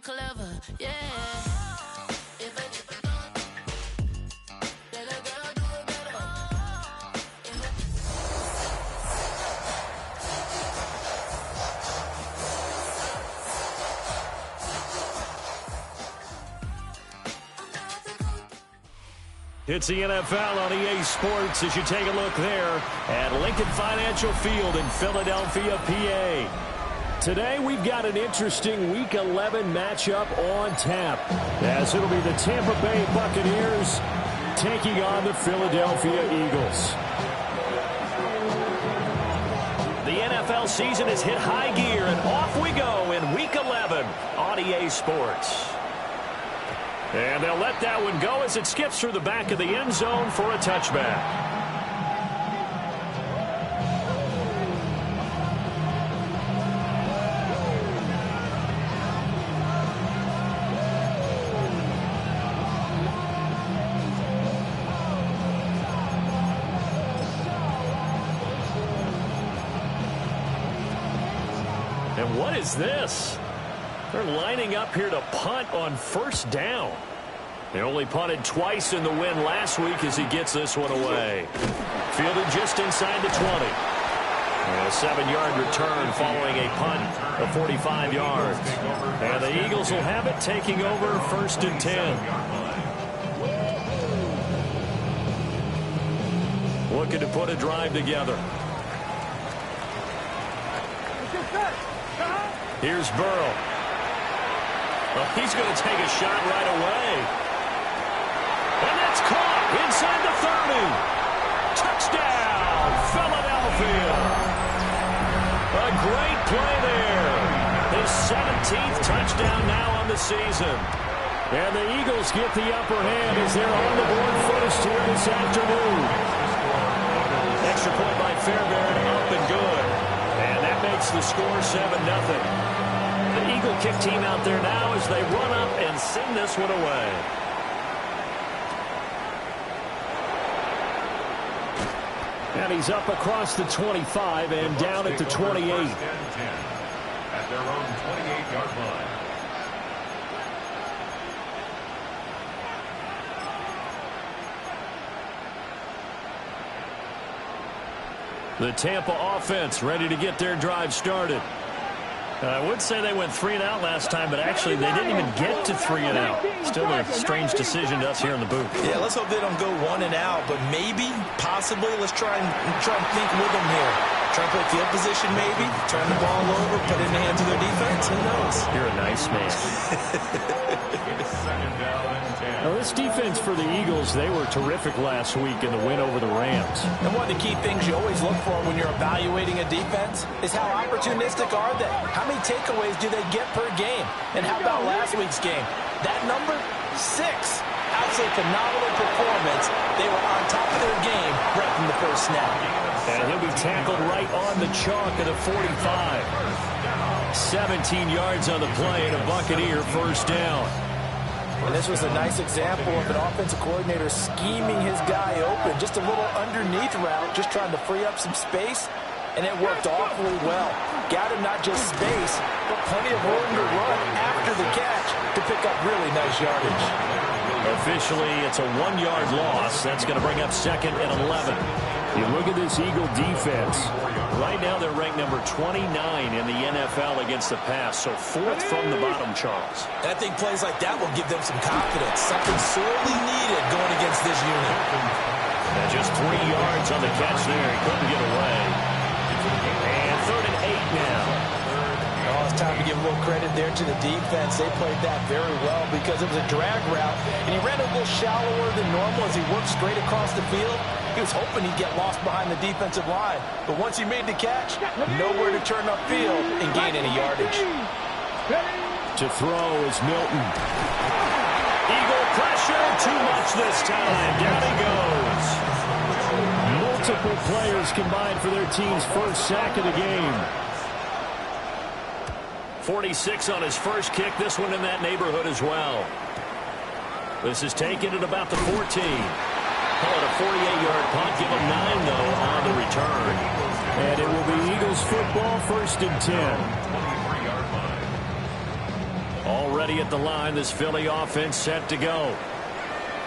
clever, yeah. It's the NFL on EA Sports as you take a look there at Lincoln Financial Field in Philadelphia, PA. Today we've got an interesting Week 11 matchup on tap, as it'll be the Tampa Bay Buccaneers taking on the Philadelphia Eagles. The NFL season has hit high gear, and off we go in Week 11 on EA Sports. And they'll let that one go as it skips through the back of the end zone for a touchback. And what is this? They're lining up here to punt on first down. They only punted twice in the win last week as he gets this one away. Fielded just inside the 20. And a 7-yard return following a punt of 45 yards. And the Eagles will have it, taking over first and 10. Looking to put a drive together. Here's Burrow. Well, he's going to take a shot right away. And that's caught inside the 30. Touchdown, Philadelphia. A great play there. His 17th touchdown now on the season. And the Eagles get the upper hand as they're on the board first here this afternoon. Extra point by Fairbairn, up and good. And that makes the score 7-0. The Eagle kick team out there now as they run up and send this one away. And he's up across the 25 and down at the 28. At their own 28-yard line. The Tampa offense ready to get their drive started. I would say they went 3 and out last time, but actually they didn't even get to 3 and out. Still a strange decision to us here in the booth. Yeah, let's hope they don't go 1 and out, but maybe, possibly, let's try and think with them here. Try and play field position maybe, turn the ball over, put it in the hands of their defense. Who knows? You're a nice man. Now, this defense for the Eagles, they were terrific last week in the win over the Rams. And one of the key things you always look for when you're evaluating a defense is how opportunistic are they? How many takeaways do they get per game? And how about last week's game? That number, 6. Absolutely phenomenal performance. They were on top of their game right from the first snap. And he'll be tackled right on the chalk at the 45. 17 yards on the play and a Buccaneer first down. And this was a nice example of an offensive coordinator scheming his guy open. Just a little underneath route, just trying to free up some space, and it worked awfully well. Got him not just space, but plenty of room to run after the catch to pick up really nice yardage. Officially, it's a 1-yard loss. That's going to bring up second and 11. You look at this Eagle defense. Right now, they're ranked number 29 in the NFL against the pass, so 4th from the bottom, Charles. And I think plays like that will give them some confidence, something sorely needed going against this unit. And just 3 yards on the catch there. He couldn't get away. And 3rd and 8 now. Oh, it's time to give a little credit there to the defense. They played that very well because it was a drag route, and he ran a little shallower than normal as he worked straight across the field. He was hoping he'd get lost behind the defensive line, but once he made the catch, nowhere to turn upfield and gain any yardage. To throw is Milton. Eagle pressure, too much this time. Down he goes. Multiple players combined for their team's first sack of the game. 46 on his first kick. This one in that neighborhood as well. This is taken at about the 14. Call it a 48-yard punt. Give him 9, though, on the return. And it will be Eagles football, 1st and 10. Already at the line, this Philly offense set to go.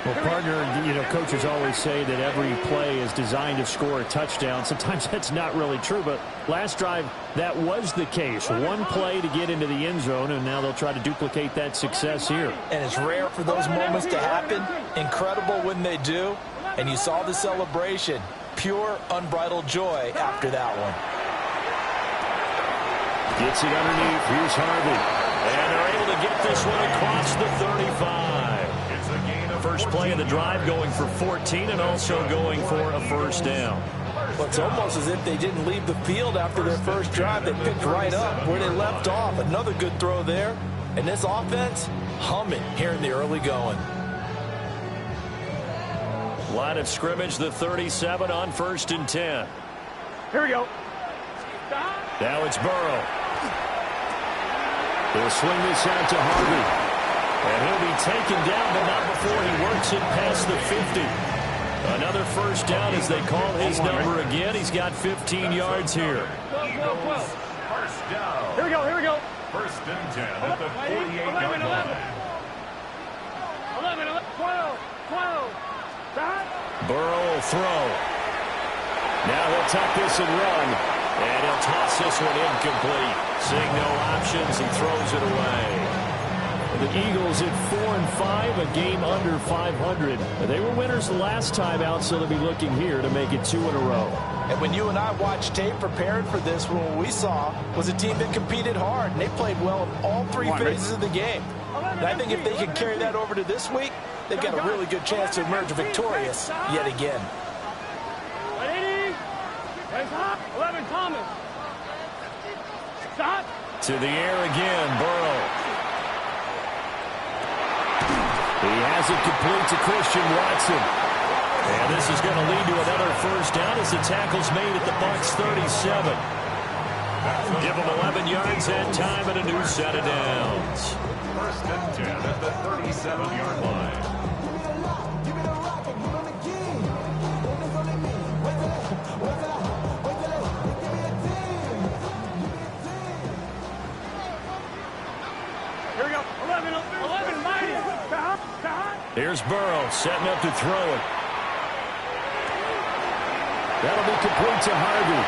Well, partner, you know, coaches always say that every play is designed to score a touchdown. Sometimes that's not really true, but last drive, that was the case. One play to get into the end zone, and now they'll try to duplicate that success here. And it's rare for those moments to happen. Incredible when they do. And you saw the celebration. Pure, unbridled joy after that one. Gets it underneath. Here's Harvey. And they're able to get this one across the 35. First play of the drive going for 14 and also going for a first down. Well, it's almost as if they didn't leave the field after their first drive. They picked right up where they left off. Another good throw there. And this offense, humming here in the early going. Line of scrimmage, the 37 on 1st and 10. Here we go. Now it's Burrow. He'll swing this out to Harvey. And he'll be taken down, but not before he works it past the 50. Another first down as they call his number again. He's got 15 yards here. First down. Here we go, here we go. 1st and 10 at the 48-yard line. 11, 12, 12. Stop. Burrow will throw. Now he'll tuck this and run. And he'll toss this one incomplete. Seeing no options, he throws it away. The Eagles at 4-5, a game under 500. They were winners the last time out, so they'll be looking here to make it 2 in a row. And when you and I watched tape preparing for this, what we saw was a team that competed hard, and they played well in all 3 phases of the game. And I think if they can carry that over to this week, they've got a really good chance to emerge victorious yet again. 11, Thomas. Stop. To the air again, Burrow. He has it complete to Christian Watson. And this is going to lead to another first down as the tackle's made at the Bucs 37. Give them 11 yards that time and a new set of downs. 1st and 10 at the 37-yard line. Here we go. 11, mighty. Here's Burrow setting up to throw it. That'll be complete to Harvey.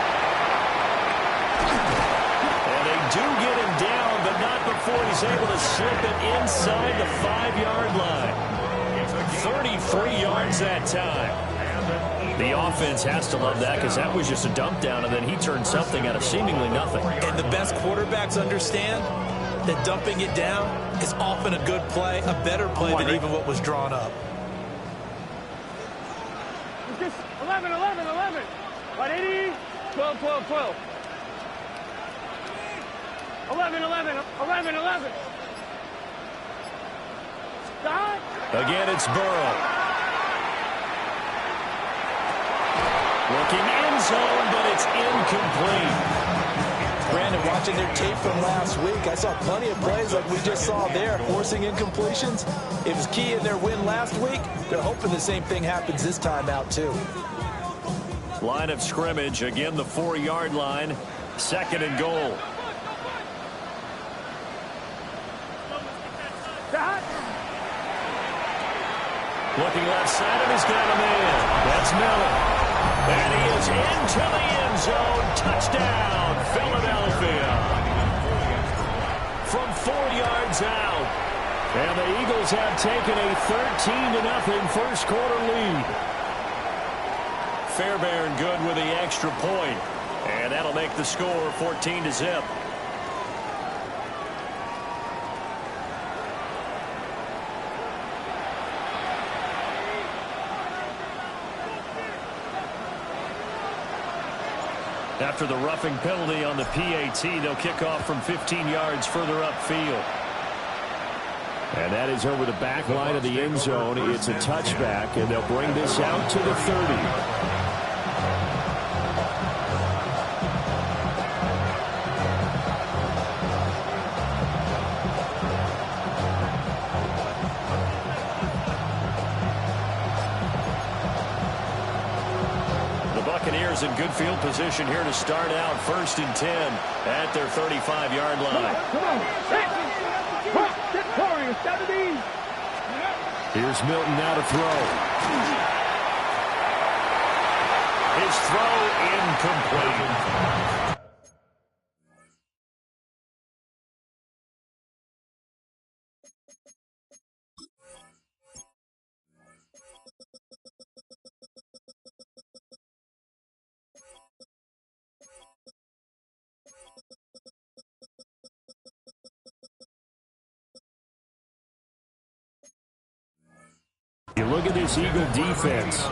And they do get him down, but not before he's able to slip it inside the 5-yard line. 33 yards that time. The offense has to love that because that was just a dump down, and then he turned something out of seemingly nothing. And the best quarterbacks understand that dumping it down is often a good play, a better play than even what was drawn up. It's just 11. What, 80? 12. 11. Stop. Again, it's Burrow. Looking end zone, but it's incomplete. Brandon, watching their tape from last week, I saw plenty of plays like we just saw there, forcing incompletions. It was key in their win last week. They're hoping the same thing happens this time out, too. Line of scrimmage, again the 4-yard line, 2nd and goal. Looking left side, and he's got a man. That's Miller. And he is into the end zone. Touchdown, Philadelphia. From 4 yards out. And the Eagles have taken a 13-0 first quarter lead. Fairbairn good with the extra point. And that'll make the score 14-0. After the roughing penalty on the PAT, they'll kick off from 15 yards further upfield. And that is over the back line of the end zone. It's a touchback, and they'll bring this out to the 30. In good field position here to start out 1st and 10 at their 35-yard line. Come on. Number 70. Here's Milton now to throw. His throw incomplete. You look at this Eagle defense.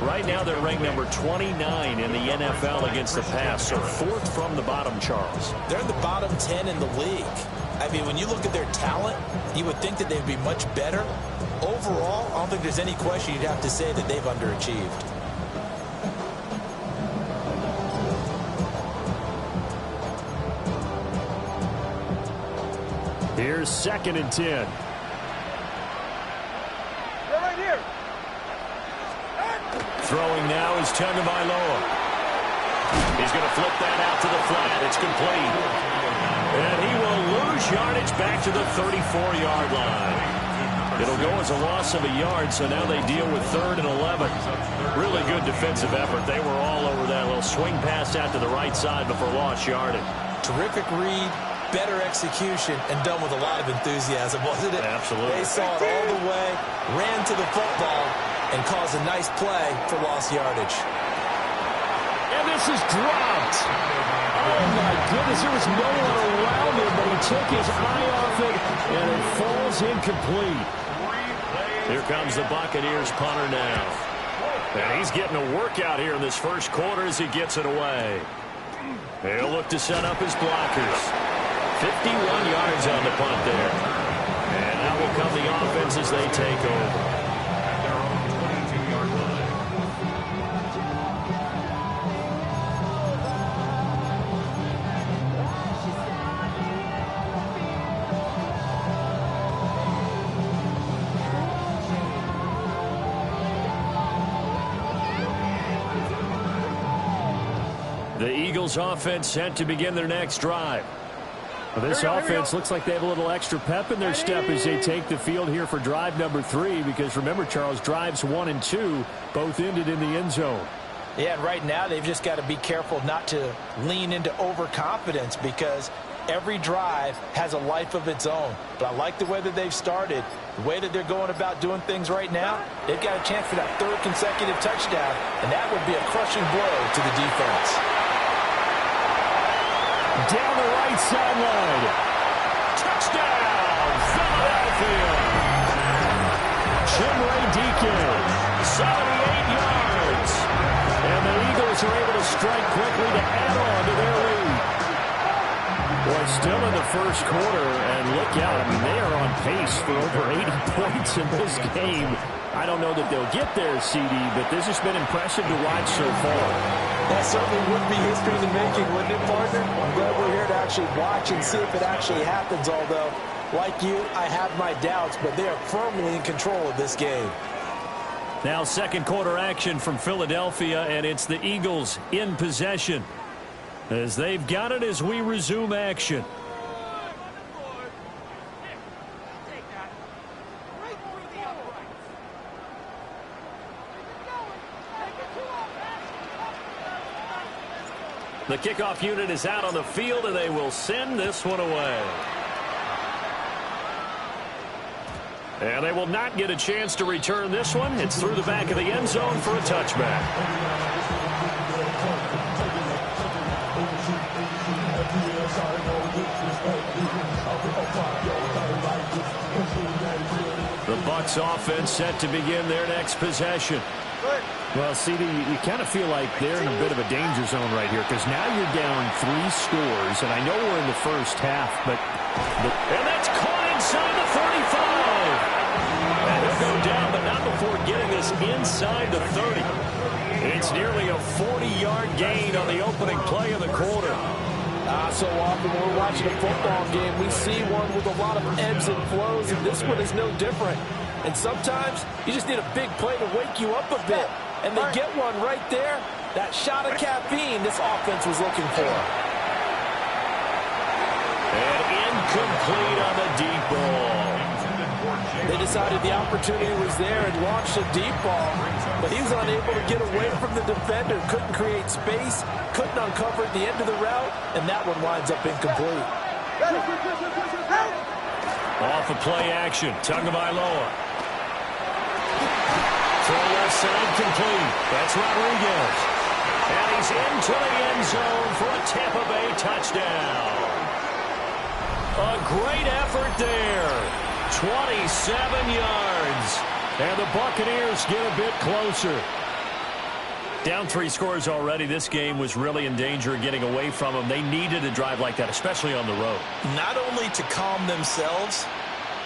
Right now they're ranked number 29 in the NFL against the pass, so fourth from the bottom, Charles. They're in the bottom 10 in the league. I mean, when you look at their talent, you would think that they'd be much better. Overall, I don't think there's any question you'd have to say that they've underachieved. Here's 2nd and 10. Throwing now is Tagovailoa. He's going to flip that out to the flat. It's complete. And he will lose yardage back to the 34-yard line. It'll go as a loss of a yard, so now they deal with 3rd and 11. Really good defensive effort. They were all over that little swing pass out to the right side before lost yardage. Terrific read, better execution, and done with a lot of enthusiasm, wasn't it? Absolutely. They saw it all the way, ran to the football, and caused a nice play for lost yardage. And this is dropped. Oh, my goodness. There was no one around him, but he took his eye off it, and it falls incomplete. Here comes the Buccaneers punter now. And he's getting a workout here in this first quarter as he gets it away. He'll look to set up his blockers. 51 yards on the punt there. And now will come the offense as they take over. The Eagles offense set to begin their next drive. Well, this offense looks like they have a little extra pep in their step as they take the field here for drive number 3, because remember, Charles, drives 1 and 2 both ended in the end zone. Yeah, and right now they've just got to be careful not to lean into overconfidence, because every drive has a life of its own. But I like the way that they've started, the way that they're going about doing things right now. They've got a chance for that 3rd consecutive touchdown, and that would be a crushing blow to the defense. Down the right sideline. Touchdown, Philadelphia. Chimray Deacon. 78 yards. And the Eagles are able to strike quickly to add on to their lead. Boy, still in the first quarter, and look out. I mean, they are on pace for over 80 points in this game. I don't know that they'll get there, CD, but this has been impressive to watch so far. That certainly would be history in the making, wouldn't it, partner? I'm glad we're here to actually watch and see if it actually happens, although, like you, I have my doubts, but they are firmly in control of this game. Now second quarter action from Philadelphia, and it's the Eagles in possession as they've got it as we resume action. The kickoff unit is out on the field, and they will send this one away. And they will not get a chance to return this one. It's through the back of the end zone for a touchback. The Bucs offense set to begin their next possession. Well, CD, you kind of feel like they're in a bit of a danger zone right here, because now you're down 3 scores, and I know we're in the first half, but... And that's caught inside the 35. And he'll go down, but not before getting this inside the 30. It's nearly a 40-yard gain on the opening play of the quarter. So often when we're watching a football game, we see one with a lot of ebbs and flows, and this one is no different. And sometimes you just need a big play to wake you up a bit. And they get one right there. That shot of caffeine this offense was looking for. And incomplete on the deep ball. They decided the opportunity was there and launched a deep ball, but he was unable to get away from the defender, couldn't create space, couldn't uncover at the end of the route, and that one winds up incomplete. Off of play action, Tagovailoa. Throw left side complete. That's Rodriguez. And he's into the end zone for a Tampa Bay touchdown. A great effort there. 27 yards. And the Buccaneers get a bit closer. Down 3 scores already. This game was really in danger of getting away from them. They needed a drive like that, especially on the road. Not only to calm themselves,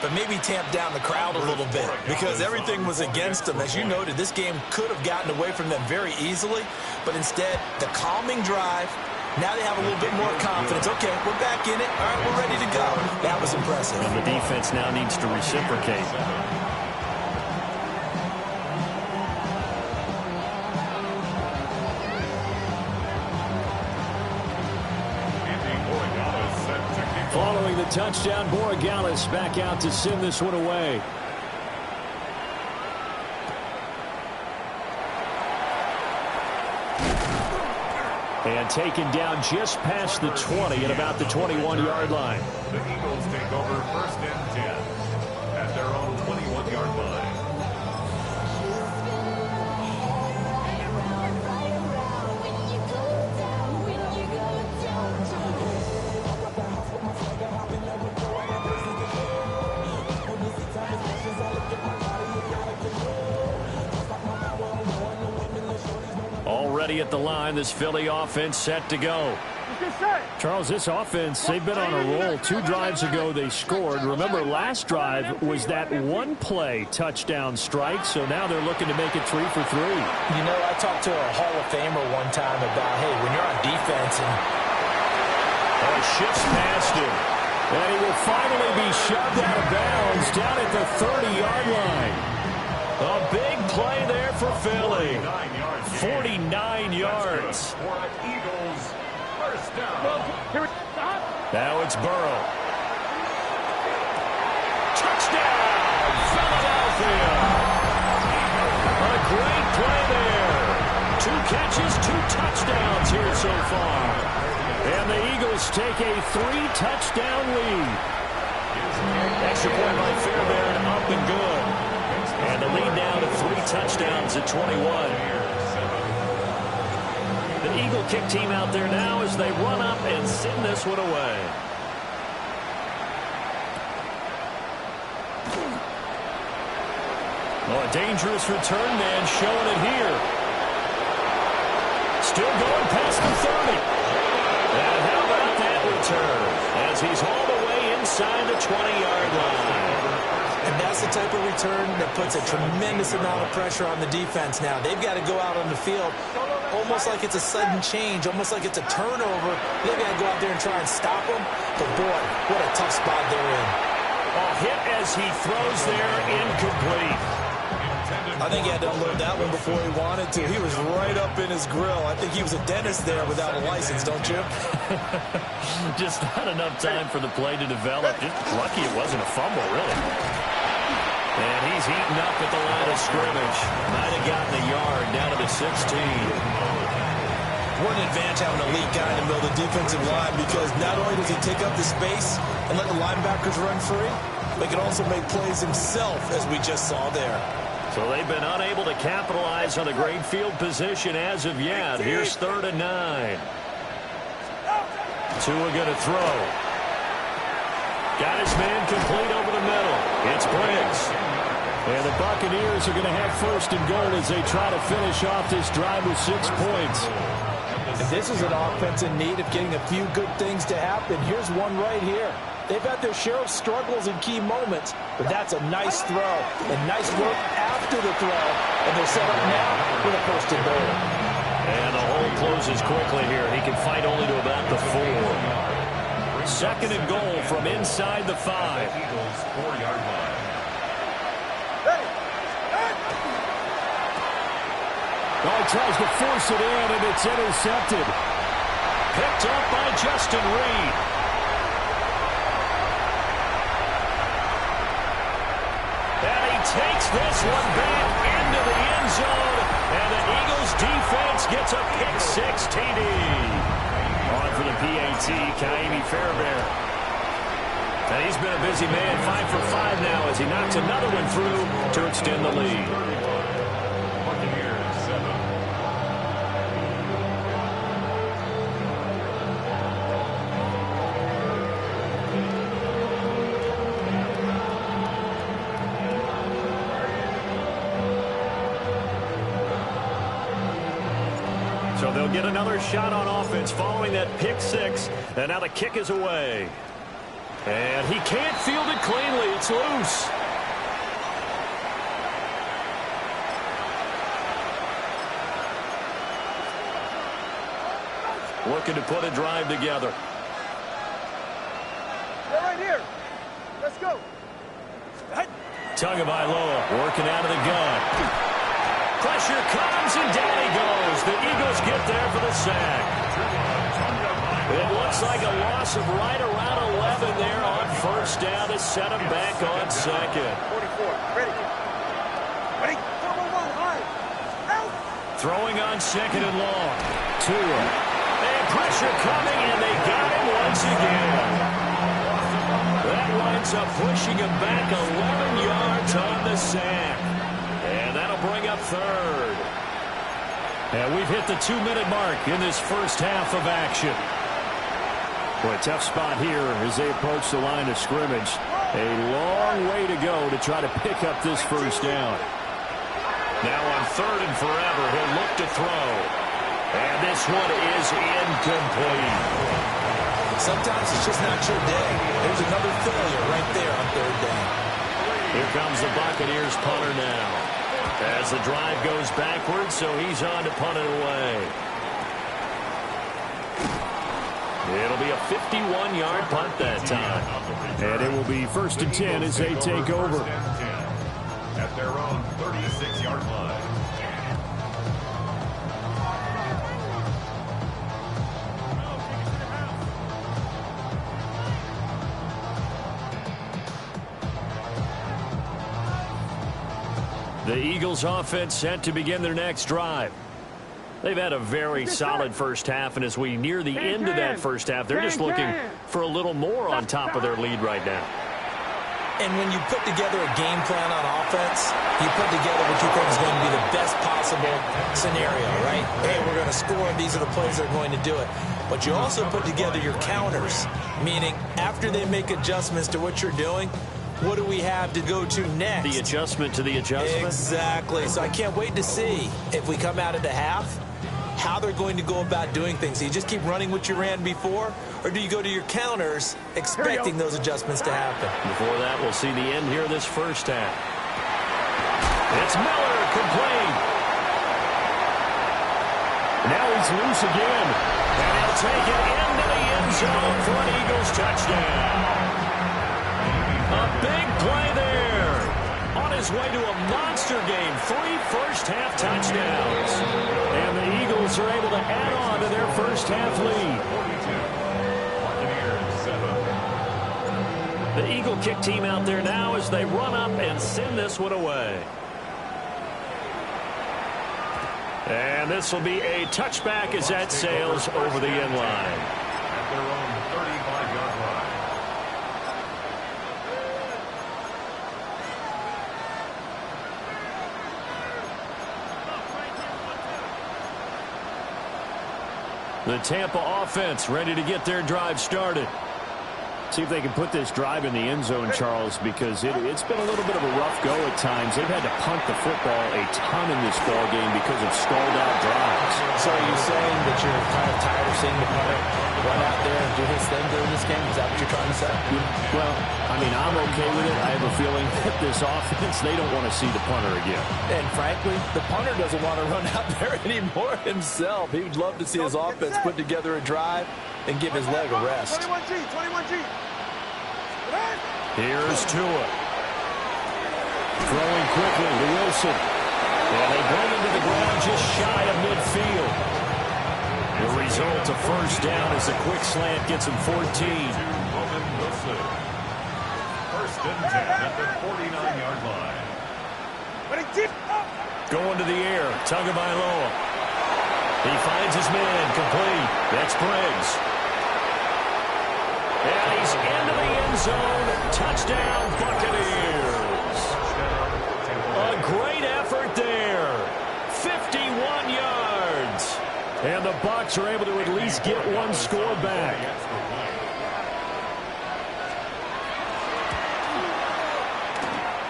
but maybe tamp down the crowd a little bit because everything was against them. As you noted, this game could have gotten away from them very easily, but instead, the calming drive, now they have a little bit more confidence. Okay, we're back in it. All right, we're ready to go. That was impressive. And the defense now needs to reciprocate. Following the touchdown, Borregales back out to send this one away. And taken down just past the 20 at about the 21-yard line. The Eagles take over 1st and 10 at their own 21-yard line. Already at the line, this Philly offense set to go. Charles, this offense, they've been on a roll. 2 drives ago, they scored. Remember, last drive was that one-play touchdown strike, so now they're looking to make it 3 for 3. You know, I talked to a Hall of Famer one time about, hey, when you're on defense and... Oh, shifts past him. And he will finally be shoved out of bounds down at the 30-yard line. A big play there for Philly. 49 yards. For an Eagles first down. Now it's Burrow. Touchdown, Philadelphia. A great play there. 2 catches, 2 touchdowns here so far. And the Eagles take a 3-touchdown lead. Extra point by Fairbairn, up and good. And the lead now to 3 touchdowns at 21. The Eagle kick team out there now as they run up and send this one away. Oh, a dangerous return man showing it here. Still going past the 30. And how about that return as he's hauled away inside the 20-yard line. And that's the type of return that puts a tremendous amount of pressure on the defense now. They've got to go out on the field almost like it's a sudden change, almost like it's a turnover. They've got to go out there and try and stop them. But, boy, what a tough spot they're in. A hit as he throws there, incomplete. I think he had to unload that one before he wanted to. He was right up in his grill. I think he was a dentist there without a license, don't you? Just not enough time for the play to develop. Just lucky it wasn't a fumble, really. And he's heating up at the line of scrimmage. Might have gotten a yard down to the 16. What an advantage having an elite guy in the middle of the defensive line because not only does he take up the space and let the linebackers run free, but he can also make plays himself, as we just saw there. So they've been unable to capitalize on a great field position as of yet. Here's 3rd and 9. Tua going to throw. Got his man complete over the middle. It's Briggs. And the Buccaneers are going to have 1st and goal as they try to finish off this drive with 6 points. And this is an offense in need of getting a few good things to happen. Here's one right here. They've had their share of struggles in key moments, but that's a nice throw and nice work after the throw. And they're set up now with a 1st and goal. And the hole closes quickly here. He can fight only to about the 4. 2nd and goal from inside the 5. Eagles 4-yard line. Oh, he tries to force it in, and it's intercepted. Picked up by Justin Reed. takes this one back into the end zone, and the Eagles defense gets a pick-6 TD. On for the PAT, Kaimi Fairbairn. And he's been a busy man, 5 for 5 now as he knocks another one through to extend the lead. Buccaneers 7. So they'll get another shot on offense following that pick-6, and now the kick is away. And he can't field it cleanly. It's loose. Looking to put a drive together. They're right here. Let's go. Tagovailoa working out of the gun. Pressure comes, and down he goes. The Eagles get there for the sack. It looks like a loss of right around 11 there on first down to set him back on second. 44. Ready. Ready. 4-1-1. High. Out. Throwing on second and long. Tua. And pressure coming, and they got him once again. That winds up pushing him back 11 yards on the sack. And that'll bring up third. And we've hit the 2-minute mark in this first half of action. Boy, a tough spot here as they approach the line of scrimmage. A long way to go to try to pick up this first down. Now on third and forever, he'll look to throw. And this one is incomplete. Sometimes it's just not your day. There's another failure right there on third down. Here comes the Buccaneers punter now. As the drive goes backwards, so he's on to punt it away. It'll be a 51-yard punt that time. And it will be 1st and 10 as they take over. At their own 36-yard line. The Eagles offense set to begin their next drive. They've had a very solid first half, and as we near the end of that first half, they're just looking for a little more on top of their lead right now. And when you put together a game plan on offense, you put together what you think is going to be the best possible scenario, right? Hey, we're going to score, and these are the plays that are going to do it. But you also put together your counters, meaning after they make adjustments to what you're doing, what do we have to go to next? The adjustment to the adjustment? Exactly. So I can't wait to see if we come out of the half, how they're going to go about doing things. Do you just keep running what you ran before, or do you go to your counters expecting those adjustments to happen? Before that, we'll see the end here of this first half. It's Miller, complete. Now he's loose again. And he'll take it into the end zone for an Eagles touchdown. A big play there. On his way to a monster game. 3 first-half touchdowns. And the Eagles are able to add on to their first-half lead. The Eagle kick team out there now as they run up and send this one away. And this will be a touchback as that sails over the end line. At their own 35-yard line. The Tampa offense ready to get their drive started. See if they can put this drive in the end zone, Charles, because it's been a little bit of a rough go at times. They've had to punt the football a ton in this ball game because of stalled-out drives. So are you saying that you're kind of tired of seeing the punter run out there and do his thing during this game? Is that what you're trying to say? Well, I mean, I'm okay with it. I have a feeling that this offense, they don't want to see the punter again. And frankly, the punter doesn't want to run out there anymore himself. He would love to see his offense put together a drive and give his leg a rest. 21G. Here's Tua. Throwing quickly to Wilson. And they bring him to the ground just shy of midfield. The result, a first down as the quick slant gets him 14. First and 10 at the 49-yard line. Going to the air. Tagovailoa. He finds his man. Complete. That's Briggs. And he's into the end zone. Touchdown, Buccaneers. A great effort there. 51 yards. And the Bucs are able to at least get one score back.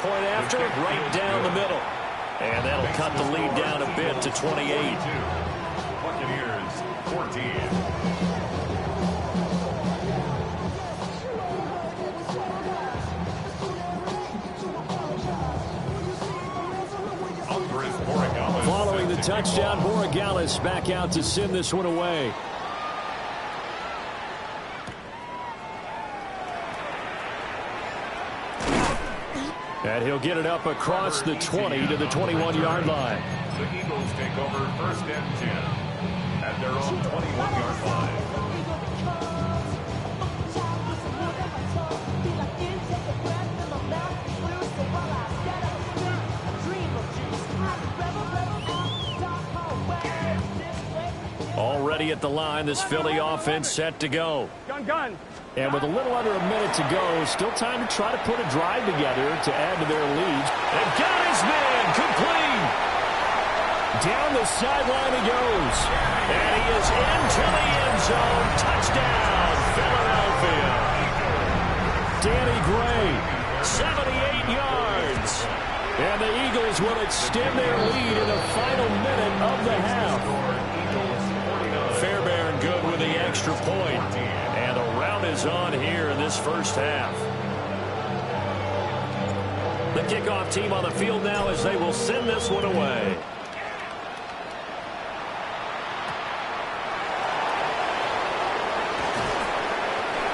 Point after, right down the middle. And that'll cut the lead down a bit to 28. Buccaneers 14. Following the touchdown, Borregales back out to send this one away. And he'll get it up across the 20 to the 21-yard line. The Eagles take over first and 10 at their own 21-yard line. Already at the line, this Philly offense set to go. Gun. And with a little under a minute to go, still time to try to put a drive together to add to their lead. And got his man complete. Down the sideline he goes. And he is into the end zone. Touchdown, Philadelphia. Danny Gray. 78 yards. And the Eagles will extend their lead in the final minute of the half. Fairbairn good with the extra point. And the rout is on here in this first half. The kickoff team on the field now as they will send this one away.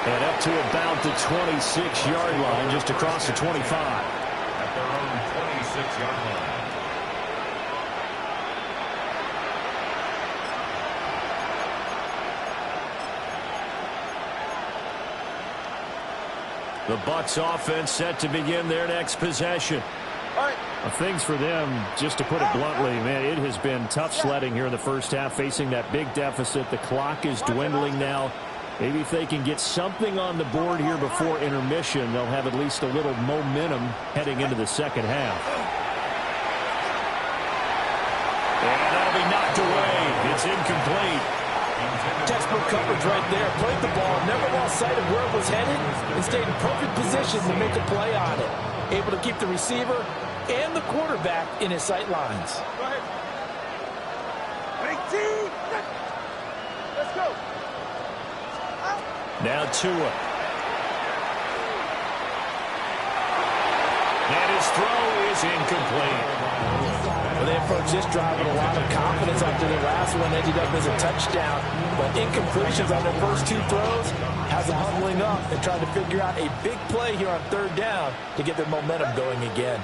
And up to about the 26-yard line, just across the 25. At their own 26-yard line. The Bucs offense set to begin their next possession. Things for them, just to put it bluntly, man, it has been tough sledding here in the first half, facing that big deficit. The clock is dwindling now. Maybe if they can get something on the board here before intermission, they'll have at least a little momentum heading into the second half. And that'll be knocked away. It's incomplete. Textbook coverage right there. Played the ball, never lost sight of where it was headed, and stayed in perfect position to make a play on it. Able to keep the receiver and the quarterback in his sight lines. Go ahead. 18. Let's go. Now Tua. And his throw is incomplete. Well, they approach this drive with a lot of confidence after the last one ended up as a touchdown. But incompletions on their first two throws has them huddling up and trying to figure out a big play here on third down to get their momentum going again.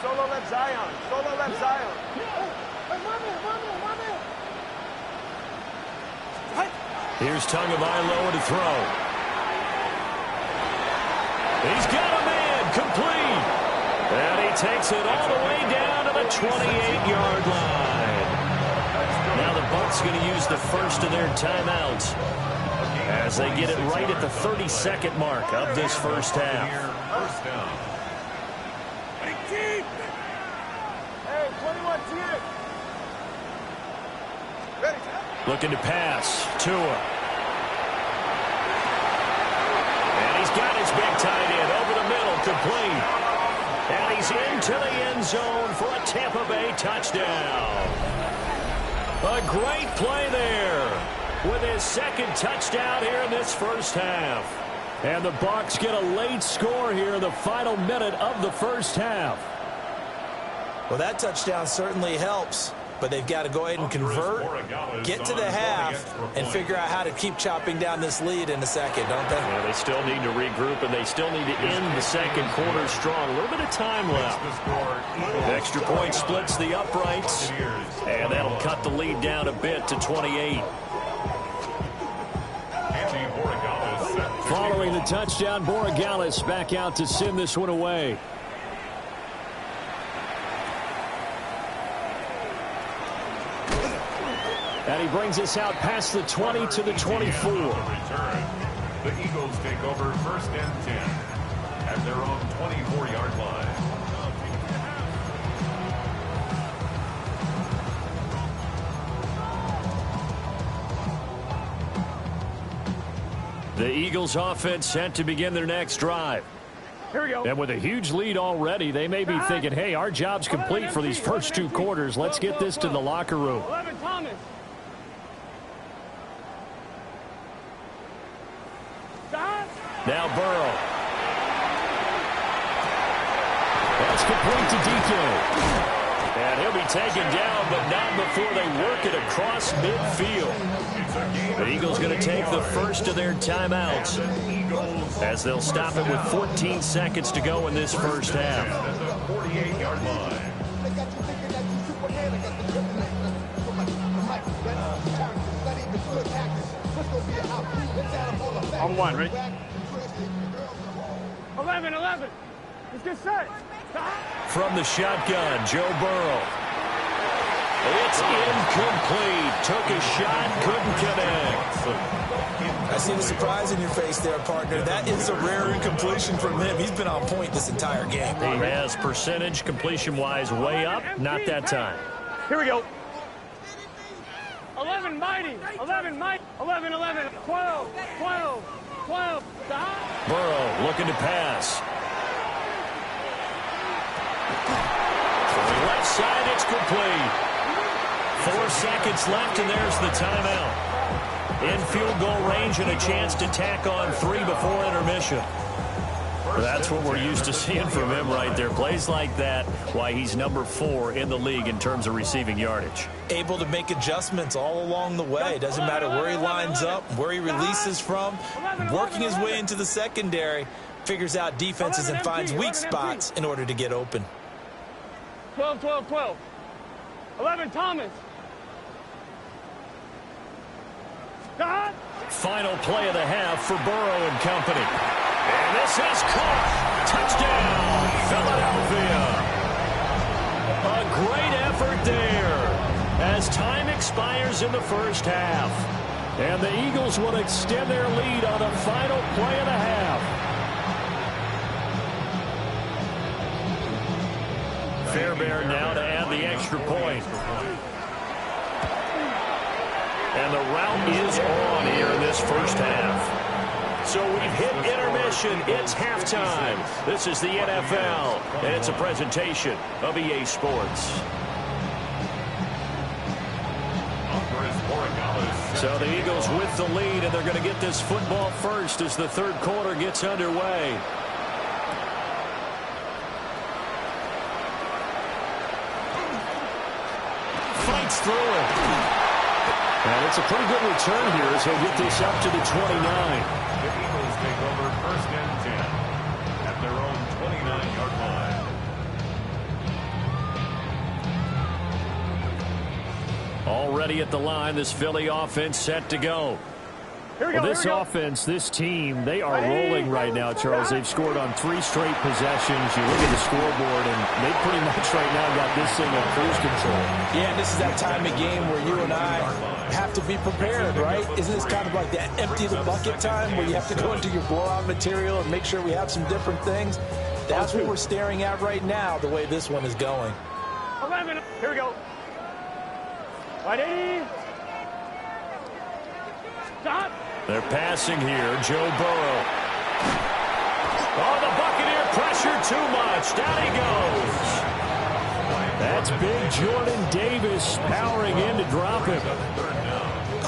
Solo left Zion. Solo left Zion. Here's Tagovailoa to throw. He's got a man complete. And he takes it all the way down to the 28-yard line. Now the Bucs going to use the first of their timeouts as they get it right at the 32nd mark of this first half. First down. 18. Hey, 21, here. Ready. Looking to pass. Tua. And he's got his big tight end over the middle, complete. And he's into the end zone for a Tampa Bay touchdown. A great play there with his second touchdown here in this first half. And the Bucs get a late score here in the final minute of the first half. Well, that touchdown certainly helps, but they've got to go ahead and convert, get to the half, and figure out how to keep chopping down this lead in the second, don't they? Yeah, they still need to regroup, and they still need to end the second quarter strong. A little bit of time left. Extra point splits the uprights, and that'll cut the lead down a bit to 28. Following the touchdown, Borregales back out to send this one away. And he brings us out past the 20 to the 24. The Eagles take over 1st and 10 at their own 24-yard line. The Eagles offense set to begin their next drive. Here we go. And with a huge lead already, they may be thinking, hey, our job's complete for these first 2 quarters. Let's get this to the locker room. 11 Thomas. Now Burrow. That's complete to DK. And he'll be taken down, but not before they work it across midfield. The Eagles going to take the first of their timeouts as they'll stop it with 14 seconds to go in this first half. 48-yard line. On 1, ready? 11. Let's get set. From the shotgun, Joe Burrow. It's incomplete. Took a shot, couldn't connect. I see the surprise in your face there, partner. That is a rare incompletion from him. He's been on point this entire game. He has percentage completion-wise way up. Not that time. Here we go. 11 mighty. 11 mighty. 11. 12. Burrow looking to pass. From the left side, it's complete. 4 seconds left, and there's the timeout. In field goal range and a chance to tack on 3 before intermission. That's what we're used to seeing from him right there. Plays like that, why he's number 4 in the league in terms of receiving yardage. Able to make adjustments all along the way. Doesn't matter where he lines up, where he releases from. Working his way into the secondary, figures out defenses and finds weak spots in order to get open. 12. 11 Thomas. Final play of the half for Burrow and company. And this is caught. Touchdown, Philadelphia. A great effort there as time expires in the first half. And the Eagles will extend their lead on the final play of the half. Fairbairn now to add the extra point. And the route is on here in this first half. So we've hit intermission. It's halftime. This is the NFL, and it's a presentation of EA Sports. So the Eagles with the lead, and they're going to get this football first as the third quarter gets underway. Fights through it. And it's a pretty good return here as he'll get this up to the 29. The Eagles take over 1st and 10 at their own 29-yard line. Already at the line, this Philly offense set to go. Well, this offense, this team, they are rolling right now, Charles. They've scored on 3 straight possessions. You look at the scoreboard, and they pretty much right now got this thing in cruise control. Yeah, and this is that time of game where you and I have to be prepared, right? Isn't this kind of like that empty the bucket time where you have to go into your blowout material and make sure we have some different things? That's what we're staring at right now, the way this one is going. 11. Here we go. Right 80. Stop. They're passing here. Joe Burrow. Oh, the Buccaneer pressure too much. Down he goes. That's big Jordan Davis powering in to drop him.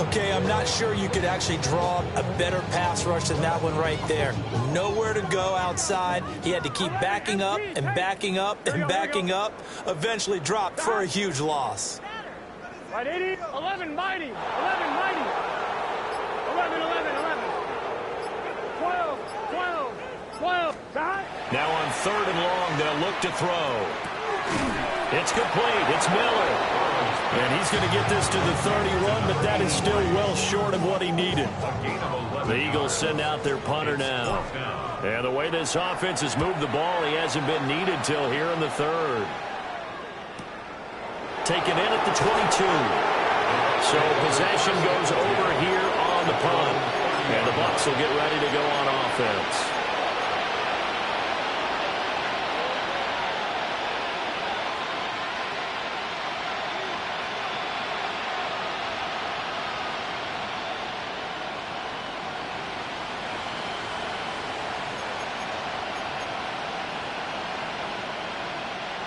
Okay, I'm not sure you could actually draw a better pass rush than that one right there. Nowhere to go outside. He had to keep backing up and backing up and backing up. Eventually dropped for a huge loss. Right 80. 11 mighty. 11 mighty. 11. 12. Now on 3rd and long, they'll look to throw. It's complete. It's Miller. And he's going to get this to the 31, but that is still well short of what he needed. The Eagles send out their punter now. And the way this offense has moved the ball, he hasn't been needed till here in the 3rd. Taken in at the 22. So possession goes over here on the punt. And the Bucs will get ready to go on offense.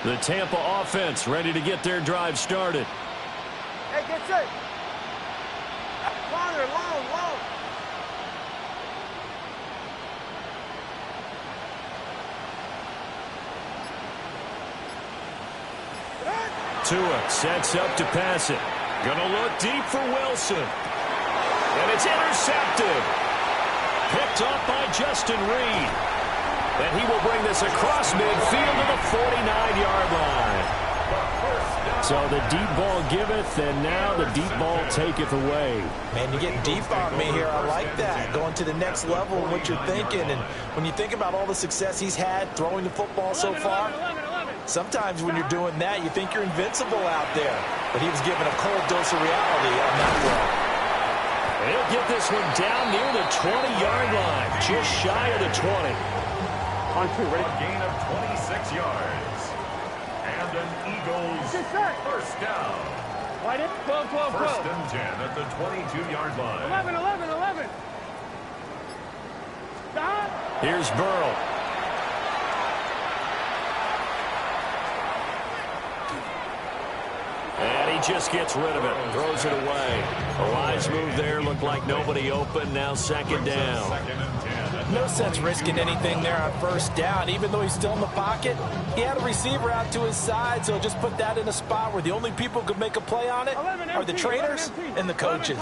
The Tampa offense ready to get their drive started. Hey, get set. Longer, long. Tua sets up to pass it. Gonna look deep for Wilson. And it's intercepted. Picked off by Justin Reed. And he will bring this across midfield to the 49-yard line. So the deep ball giveth, and now the deep ball taketh away. Man, you're getting deep on me here. I like that. Going to the next level of what you're thinking. And when you think about all the success he's had throwing the football so far, sometimes when you're doing that, you think you're invincible out there. But he was given a cold dose of reality on that throw. He'll get this one down near the 20-yard line, just shy of the 20. On two, ready? A gain of 26 yards. And an Eagles first down. Wide in, 12. First and 10 at the 22-yard line. 11. Stop. Here's Burrow. And he just gets rid of it, throws it away. A wise move there, looked like nobody open, now second down. No sense risking anything there on first down. Even though he's still in the pocket, he had a receiver out to his side, so just put that in a spot where the only people who could make a play on it are the trainers and the coaches.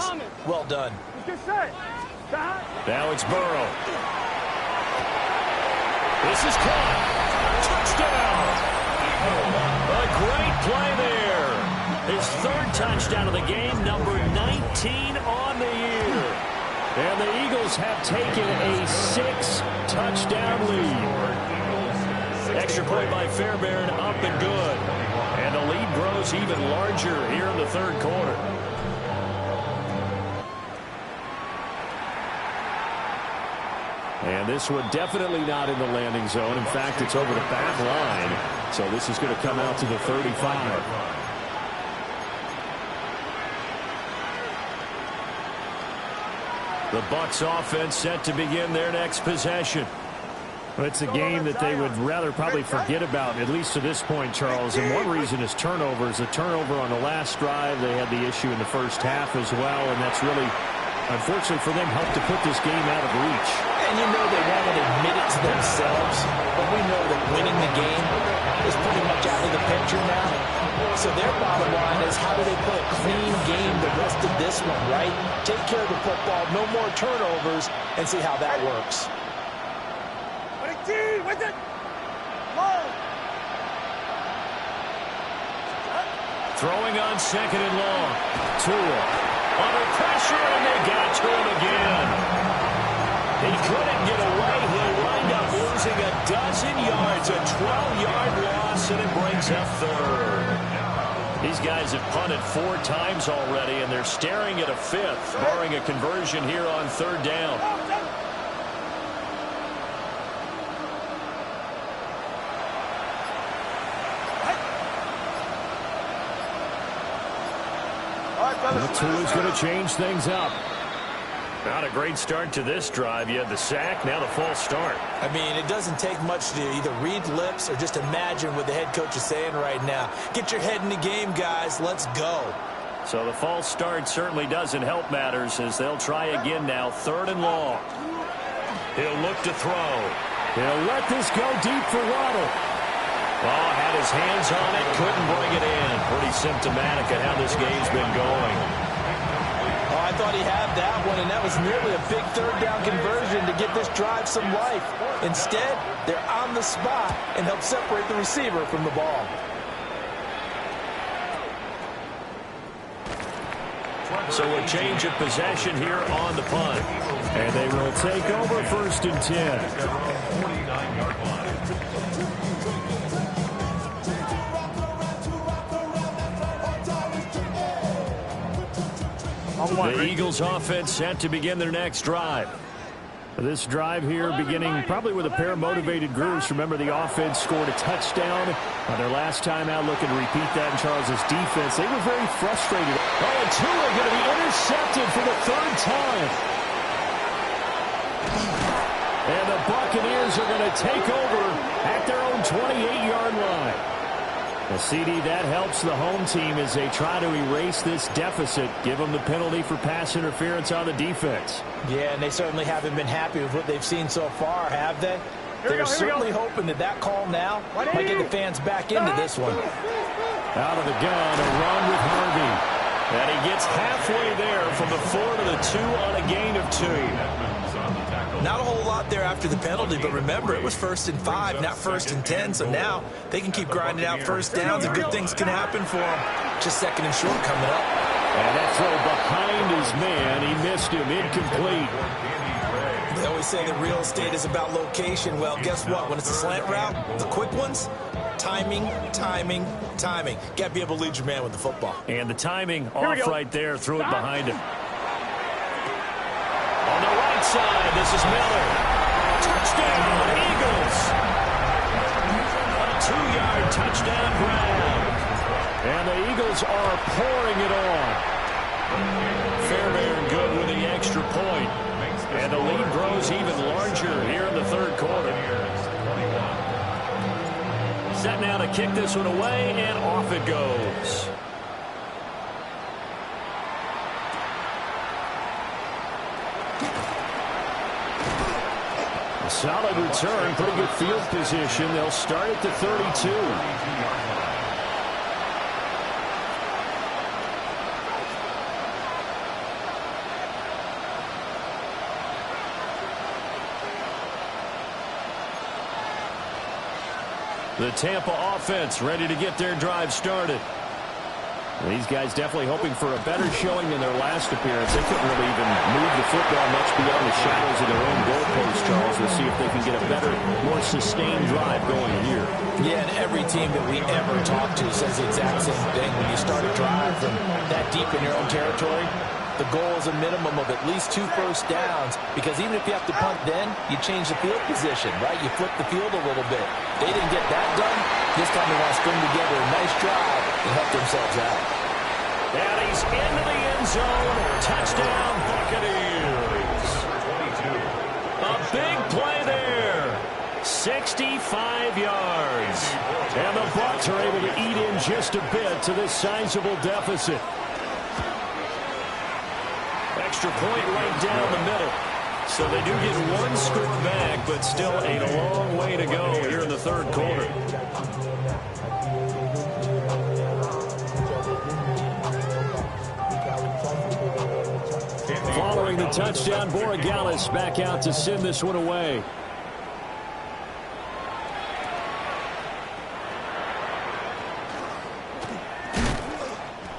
Well done. Now it's Burrow. This is caught. Touchdown. A great play there. His third touchdown of the game, number 19 on the year. And the Eagles have taken a 6-touchdown lead. Extra point by Fairbairn, up and good. And the lead grows even larger here in the third quarter. And this one definitely not in the landing zone. In fact, it's over the back line. So this is going to come out to the 35. The Bucs offense set to begin their next possession. Well, it's a game that they would rather probably forget about, at least to this point, Charles. And one reason is turnovers. A turnover on the last drive. They had the issue in the first half as well. And that's really, unfortunately for them, helped to put this game out of reach. And you know they won't admit it to themselves, but we know that winning the game is pretty much out of the picture now. So their bottom line is, how do they play a clean game the rest of this one, right? Take care of the football, no more turnovers, and see how that works. With it. Long. Throwing on second and long. Tua under pressure, and they got to him again. He couldn't get away. He'll wind up losing a dozen yards, a 12-yard loss, and it brings up third. These guys have punted 4 times already, and they're staring at a 5th, barring a conversion here on third down. Tua's going to change things up. Not a great start to this drive. You had the sack, now the false start. I mean, it doesn't take much to either read lips or just imagine what the head coach is saying right now. Get your head in the game, guys. Let's go. So the false start certainly doesn't help matters as they'll try again now, third and long. He'll look to throw. He'll let this go deep for Waddle. Oh, had his hands on it, couldn't bring it in. Pretty symptomatic of how this game's been going. Oh, I thought he had that one, and that was nearly a big third down conversion to give this drive some life. Instead, they're on the spot and help separate the receiver from the ball. So a change of possession here on the punt. And they will take over first and 10. 49-yard line. The Eagles offense set to begin their next drive. This drive here beginning probably with a pair of motivated groups. Remember, the offense scored a touchdown on their last time out, looking to repeat that in Charles's defense. They were very frustrated. Oh, and Tua going to be intercepted for the third time. And the Buccaneers are going to take over at their own 28-yard line. The CD, that helps the home team as they try to erase this deficit, give them the penalty for pass interference on the defense. Yeah, and they certainly haven't been happy with what they've seen so far, have they? They're certainly hoping that call now might get the fans back into this one. Out of the gun, a run with Harvey. And he gets halfway there from the 4 to the 2 on a gain of 2. Not a whole lot there after the penalty, but remember, it was 1st and 5, not 1st and 10, so now they can keep grinding out first downs and good things can happen for them. Just 2nd and short coming up. And that throw behind his man, he missed him, incomplete. They always say that real estate is about location. Well, guess what? When it's a slant route, the quick ones, timing, timing, timing. Got to be able to lead your man with the football. And the timing off right there, threw it behind him. On the right side, this is Miller. Touchdown, Eagles. A 2-yard touchdown grab. And the Eagles are pouring it on. Fairbairn good with the extra point. And the lead grows even larger here in the third quarter. Set now to kick this one away, and off it goes. A solid return, pretty good field position. They'll start at the 32. The Tampa offense ready to get their drive started. And these guys definitely hoping for a better showing than their last appearance. They couldn't really even move the football much beyond the shadows of their own goalpost, Charles. We'll see if they can get a better, more sustained drive going here. Yeah, and every team that we ever talk to says the exact same thing. When you start a drive from that deep in your own territory, the goal is a minimum of at least 2 first downs, because even if you have to punt then, you change the field position, right? You flip the field a little bit. They didn't get that done. This time they want to string together a nice drive and help themselves out. And he's into the end zone. Touchdown, Buccaneers. A big play there. 65 yards. And the Bucs are able to eat in just a bit to this sizable deficit. Extra point right down the middle. So they do get 1 score back, but still a long way to go here in the third quarter. Following the touchdown, Borregales back out to send this one away.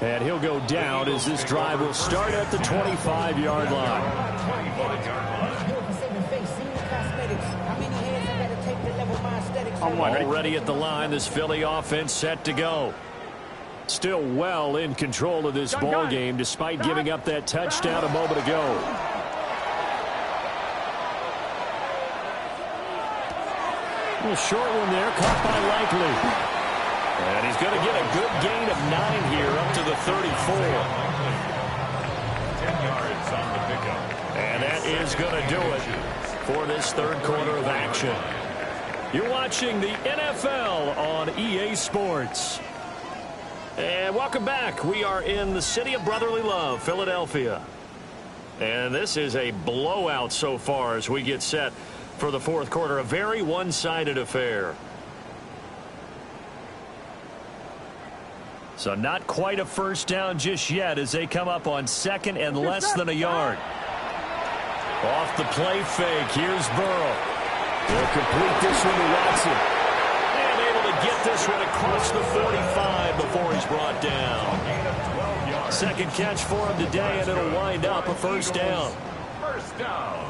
And he'll go down as this drive will start at the 25-yard line. Already at the line, this Philly offense set to go. Still well in control of this ball game despite giving up that touchdown a moment ago. A little short one there, caught by Likely. And he's going to get a good gain of 9 here up to the 34. 10 yards on the pickup. And that is going to do it for this third quarter of action. You're watching the NFL on EA Sports. And welcome back. We are in the city of brotherly love, Philadelphia. And this is a blowout so far as we get set for the fourth quarter. A very one-sided affair. So not quite a first down just yet as they come up on 2nd and less than a yard. Off the play fake. Here's Burrow. They'll complete this one to Watson. And able to get this one across the 45 before he's brought down. Second catch for him today, and it'll wind up a first down. First down.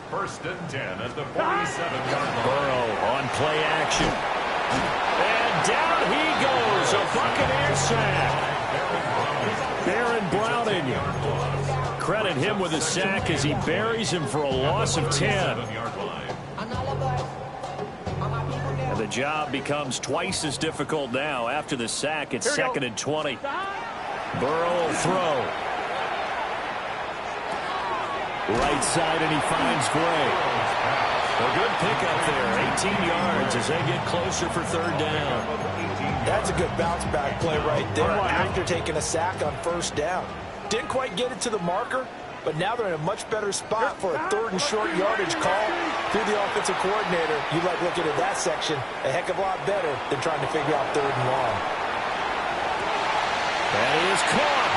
1st and 10 at the 47-yard line. Burrow on play action. And down he goes. A Buccaneer sack. Aaron Browning Credit him with a sack as he buries him for a loss of 10. And the job becomes twice as difficult now. After the sack, it's 2nd and 20. Burrow will throw. Right side, and he finds Gray. A good pickup there, 18 yards as they get closer for 3rd down. That's a good bounce back play right there after taking a sack on 1st down. Didn't quite get it to the marker, but now they're in a much better spot for a 3rd and short yardage call through the offensive coordinator. You like looking at that section a heck of a lot better than trying to figure out 3rd and long. That is caught.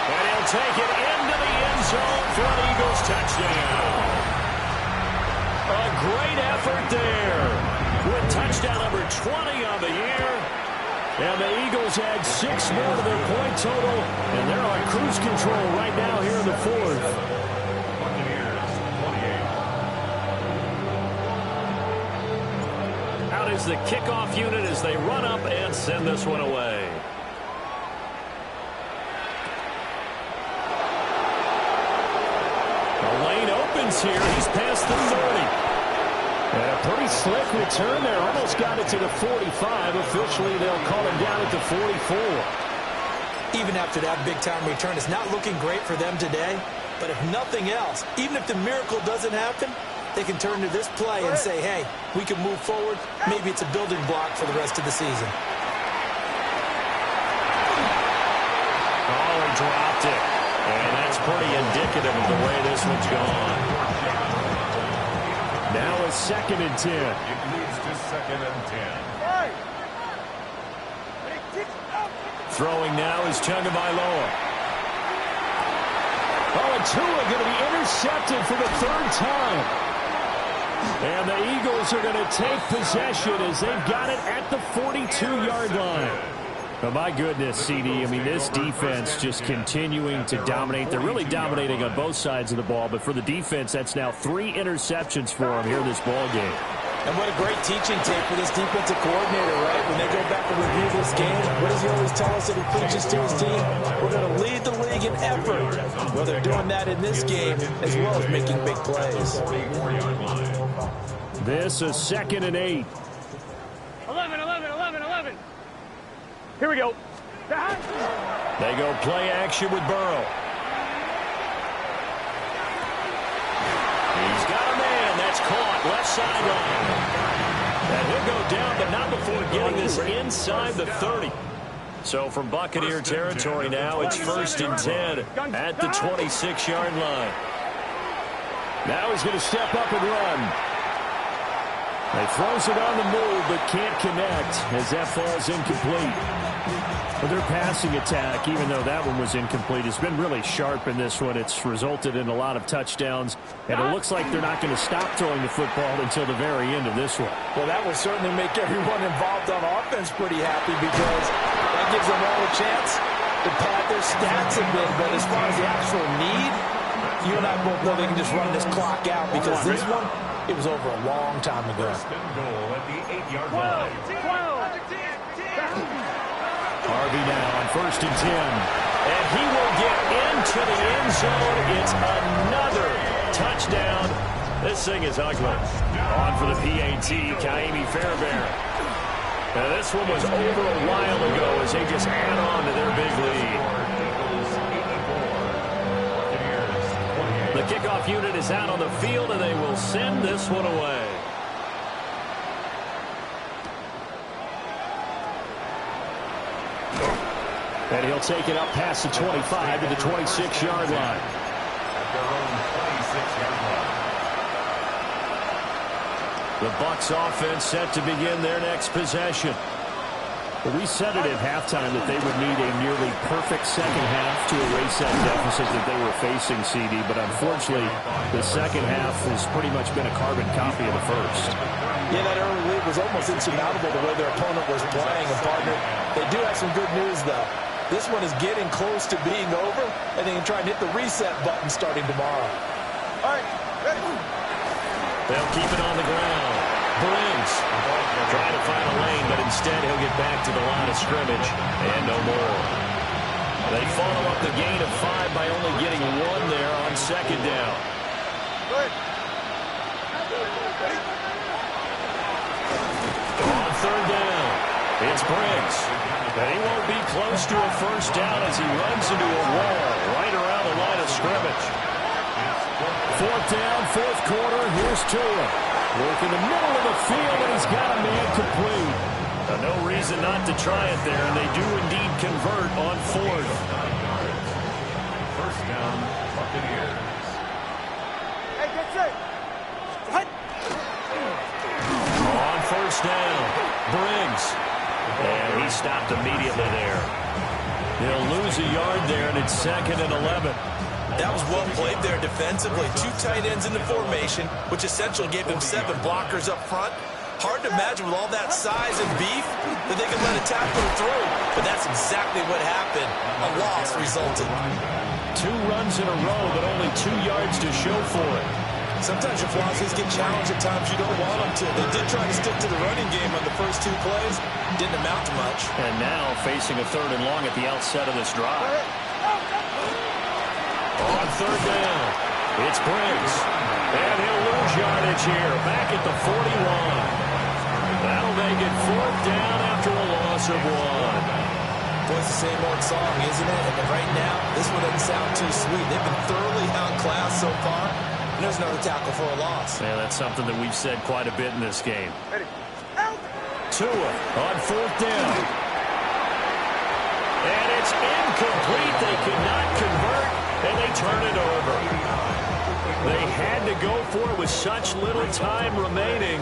And he'll take it into the end zone for an Eagles touchdown. A great effort there with touchdown number 20 on the year. And the Eagles add 6 more to their point total, and they're on cruise control right now here in the 4th. Out is the kickoff unit as they run up and send this one away. The lane opens here. He's past the 30. And a pretty slick return there. Almost got it to the 45. Officially, they'll call him down at the 44. Even after that big-time return, it's not looking great for them today. But if nothing else, even if the miracle doesn't happen, they can turn to this play and say, hey, we can move forward. Maybe it's a building block for the rest of the season. Oh, he dropped it. And that's pretty indicative of the way this one's gone. Now a 2nd and 10. It leads to 2nd and 10. Throwing now is Tagovailoa. Oh, and Tua going to be intercepted for the 3rd time. And the Eagles are going to take possession as they've got it at the 42-yard line. Oh, my goodness, CD. I mean, this defense just continuing to dominate. They're really dominating on both sides of the ball, but for the defense, that's now 3 interceptions for them here in this ball game. And what a great teaching tape for this defensive coordinator, right? When they go back and review this game, what does he always tell us that he preaches to his team? We're going to lead the league in effort. Well, they're doing that in this game as well as making big plays. This is 2nd and 8. 11. Here we go. They go play action with Burrow. He's got a man. That's caught left sideline. And he'll go down, but not before getting this inside the 30. So from Buccaneer territory now, it's 1st and 10 at the 26-yard line. Now he's going to step up and run. He throws it on the move, but can't connect as that falls incomplete. But their passing attack, even though that one was incomplete, has been really sharp in this one. It's resulted in a lot of touchdowns, and it looks like they're not going to stop throwing the football until the very end of this one. Well, that will certainly make everyone involved on offense pretty happy because that gives them all a chance to pad their stats a bit. But as far as the actual need, you and I both know they can just run this clock out because this one, it was over a long time ago. First and goal at the 8-yard line. Harvey now on 1st and 10. And he will get into the end zone. It's another touchdown. This thing is ugly. On for the PAT, Kaimi Fairbairn. Now this one was over a while ago as they just add on to their big lead. The kickoff unit is out on the field, and they will send this one away. And he'll take it up past the 25 to the 26-yard line. At their own 26-yard line. The Bucs offense set to begin their next possession. But we said it at halftime that they would need a nearly perfect second half to erase that deficit that they were facing, CD. But unfortunately, the second half has pretty much been a carbon copy of the first. Yeah, that early lead was almost insurmountable the way their opponent was playing. And, partner, they do have some good news, though. This one is getting close to being over, and they can try and hit the reset button starting tomorrow. All right, ready? They'll keep it on the ground. Briggs trying to find a lane, but instead he'll get back to the line of scrimmage and no more. They follow up the gain of 5 by only getting 1 there on second down. On third down, it's Briggs. And he won't be close to a first down as he runs into a wall right around the line of scrimmage. Fourth down, fourth quarter. Here's Tua. Work in the middle of the field, and he's got a man complete. No reason not to try it there, and they do indeed convert on fourth. First down, Buccaneers. Hey, get set. What? On first down, Briggs. And he stopped immediately there. He'll lose a yard there, and it's 2nd and 11. That was well played there defensively. 2 tight ends in the formation, which essentially gave them 7 blockers up front. Hard to imagine with all that size and beef that they could let a tackle through. But that's exactly what happened. A loss resulted. 2 runs in a row, but only 2 yards to show for it. Sometimes your philosophies get challenged at times you don't want them to. They did try to stick to the running game on the first 2 plays. Didn't amount to much. And now facing a 3rd and long at the outset of this drive. On third down, it's Briggs. And he'll lose yardage here, back at the 41. That'll make it 4th down after a loss of 1. Boy, it's the same old song, isn't it? And right now, this one doesn't sound too sweet. They've been thoroughly outclassed so far. And there's another tackle for a loss. Yeah, that's something that we've said quite a bit in this game. Ready. Tua on 4th down. And it's incomplete. They could not convert, and they turn it over. They had to go for it with such little time remaining,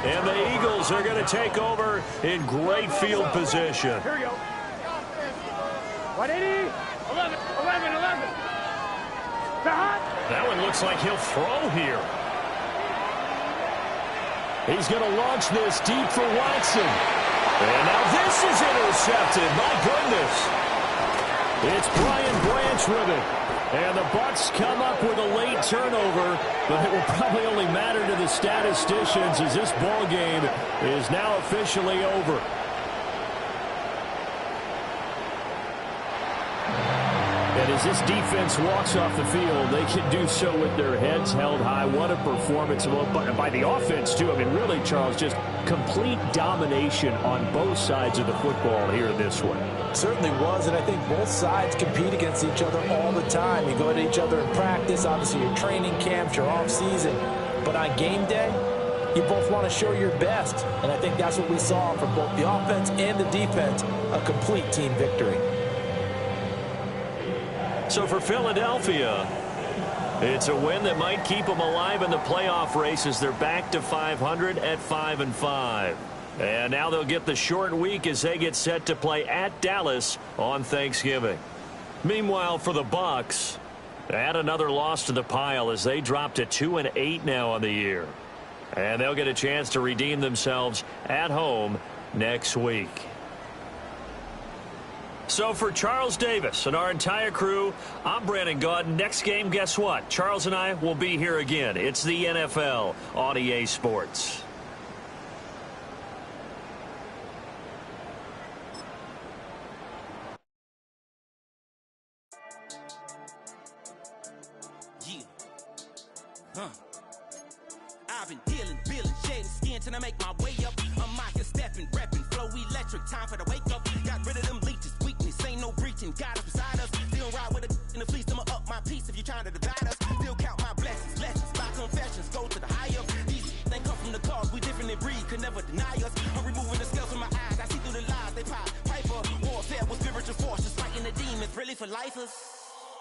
and the Eagles are going to take over in great field position. Here we go. 180. 11. 11. 11. That one looks like he'll throw here. He's going to launch this deep for Watson. And now this is intercepted. My goodness. It's Brian Branch with it. And the Bucs come up with a late turnover, but it will probably only matter to the statisticians as this ball game is now officially over. And as this defense walks off the field, they can do so with their heads held high. What a performance by the offense, too. I mean, really, Charles, just complete domination on both sides of the football here this one. Certainly was, and I think both sides compete against each other all the time. You go at each other in practice, obviously your training camps, your off-season. But on game day, you both want to show your best. And I think that's what we saw from both the offense and the defense, a complete team victory. So for Philadelphia, it's a win that might keep them alive in the playoff race as they're back to 500 at 5-5. And now they'll get the short week as they get set to play at Dallas on Thanksgiving. Meanwhile, for the Bucs, add another loss to the pile as they drop to 2-8 now on the year. And they'll get a chance to redeem themselves at home next week. So for Charles Davis and our entire crew, I'm Brandon Gaud. Next game, guess what? Charles and I will be here again. It's the NFL on EA Sports. I've been dealing, shedding skin till I make my way up. I'm out here stepping, repping, flow electric, time for the wake up. Got rid of them leeches, weakness, ain't no breaching. God up beside us, still ride with a in the fleece. I'ma up my piece if you're trying to divide us. Still count my blessings, lessons, my confessions, go to the higher. These they come from the cause, we different in breed, could never deny us. I'm removing the scales from my eyes, I see through the lies they pop. Piper, warfare with spiritual force, just fighting the demons, really for lifers.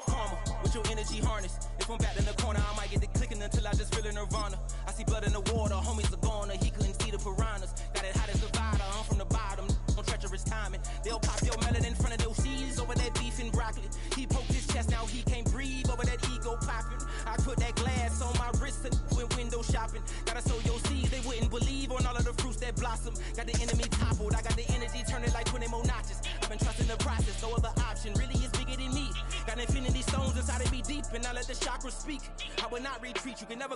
Karma, with your energy harness. If I'm back in the corner, I might get it clicking until I just feel a nirvana. I see blood in the water, homies are gone, he couldn't see the piranhas. Got it hot as a vider, I'm from the bottom, on treacherous timing. They'll pop your melon in front of those seeds over that beef and broccoli. He poked his chest, now he can't breathe over that ego popping. I put that glass on my wrist and went window shopping. Gotta sow your seeds, they wouldn't believe on all of the fruits that blossom. Got the enemy toppled, I got the energy turning like 20 more notches. I've been trusting the process, no other option really is bigger than me. Got infinity stones inside of me deep, and I let the chakras speak. I will not retreat, you can never